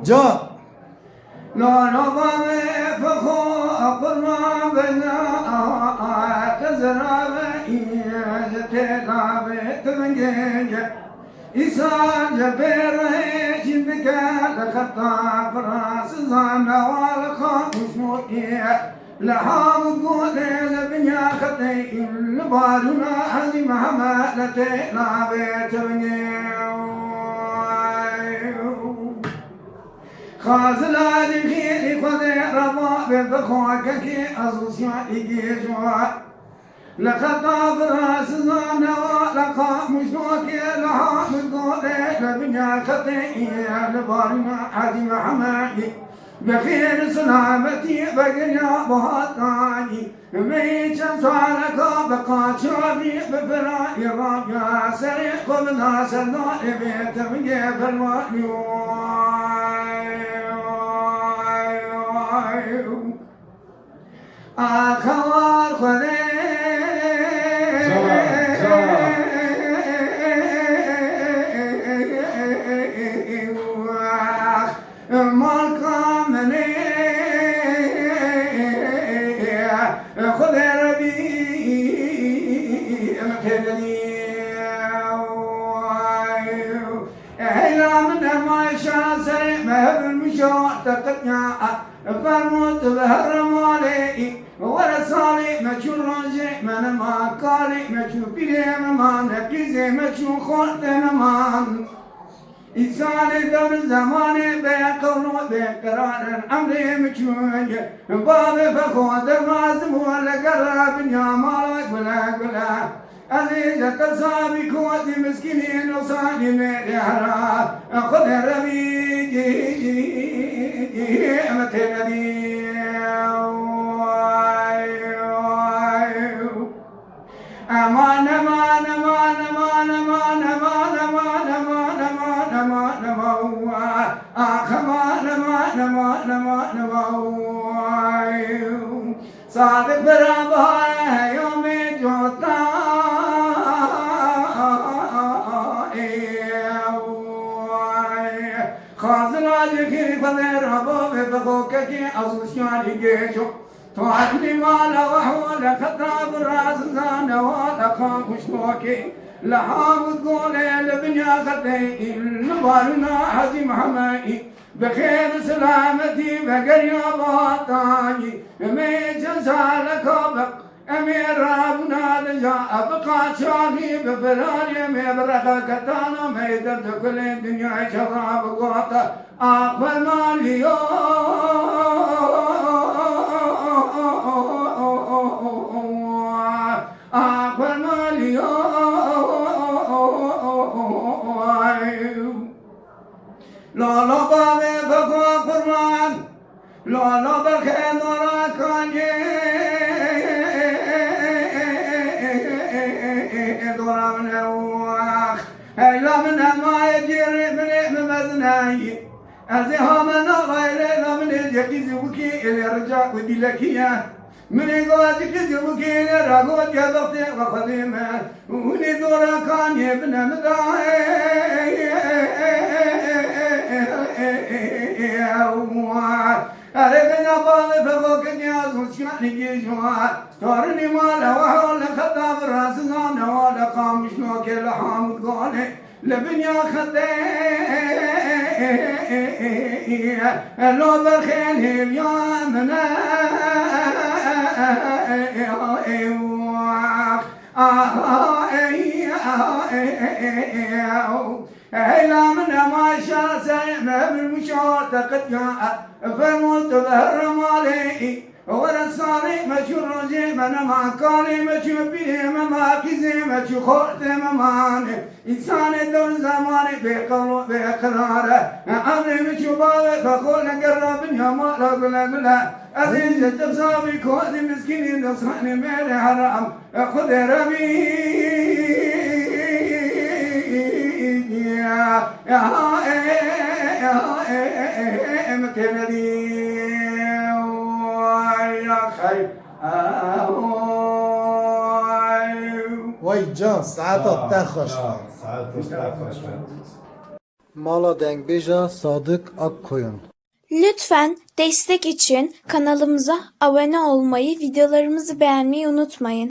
جاء لا نظام فخو أقرنا بنا تزرع بإيجتنا بتمنجة إسان جبيره شبك لخطا فراس زانا والخا مشموكية لحام قولي لبنيا خطي لبارنا هذي محمالتي لا بتمنجة خازن هذه الخير خذي رضا بفخوك كي أزوسيا إيجوا لخطا براس زانا ولقا مشوكي لها مقولي لبنيا خطي لبارنا هذه محمالي بخير سلامتي بقريا بهاتاني ميشن سالك بقى شابي بفراي رابيا سريق ومنا سنوء بيت من جيب الوالي أخوار خذي تقطع فرموت بهرمالي ورسالي مشو رجع من ما قالي مشو بيرم ما نكيزي مشو خلط من إنسان دم زمان بقول بقرار أمري مشوج باب فخود مازم ولا قرب يا مالك ولا عزيزة صابي كوت مسكين وصاني مريحة خذ الربي جي متندي أمان أمان أمان أمان أمان أمان أمان أمان أمان أمان أمان أمان أمان أمان أمان أمان صادق برابها يوم جوتا خازنا لكي فضير هبوب فقوككي أصوشياني جيشو توعدني مالا وحولا خطاب الراس زانا والا خاموش موكي لحامد قولي لبنيا خطي نبارنا حجي محمائي بخير سلامتي بقريا باطاني ميجن سالك بق أمير رابنا لجا أبقى شاهي بفراري مبرخة كتانا ميدر كل الدنيا شراب قوتا أقبل ماليو أقبل ماليو لا لا بابي بقوا قرآن لا لا بخير نورا كاني دورا من الواخ هلا من ما يجري من مزناي أزيها من غير من يجي زوجي اللي رجع ودي لكيا من يقعد كذبكي لرقود يضغطي وخديمة وني دورا كان يبنى مداعي أردنا بالي فوق الناس وشعني جيشوات تورني مالا وحول خطاب راس زانا ولا قام شنوك لحامد قولي لبنيا خطي لو بالخيل اليومنا هلا من ما شاء سيئنا بالمشوار تقد جاء فموت ظهر مالي ولا صاري ما شو رجي ما ما قالي ما شو بيه ما كذي ما شو خورت ما إنسان دون زماني بقلو بقراره أمري ما شو باوي فقول نقرب يا ما لا أزيد تبصابي كود مسكين نصحني من حرام خذ ربي يا مكندي يا خير Vay can saadetden hoşlan. Mala Dengbeja Sadık Akkoyun. Lütfen destek için kanalımıza abone olmayı, videolarımızı beğenmeyi unutmayın.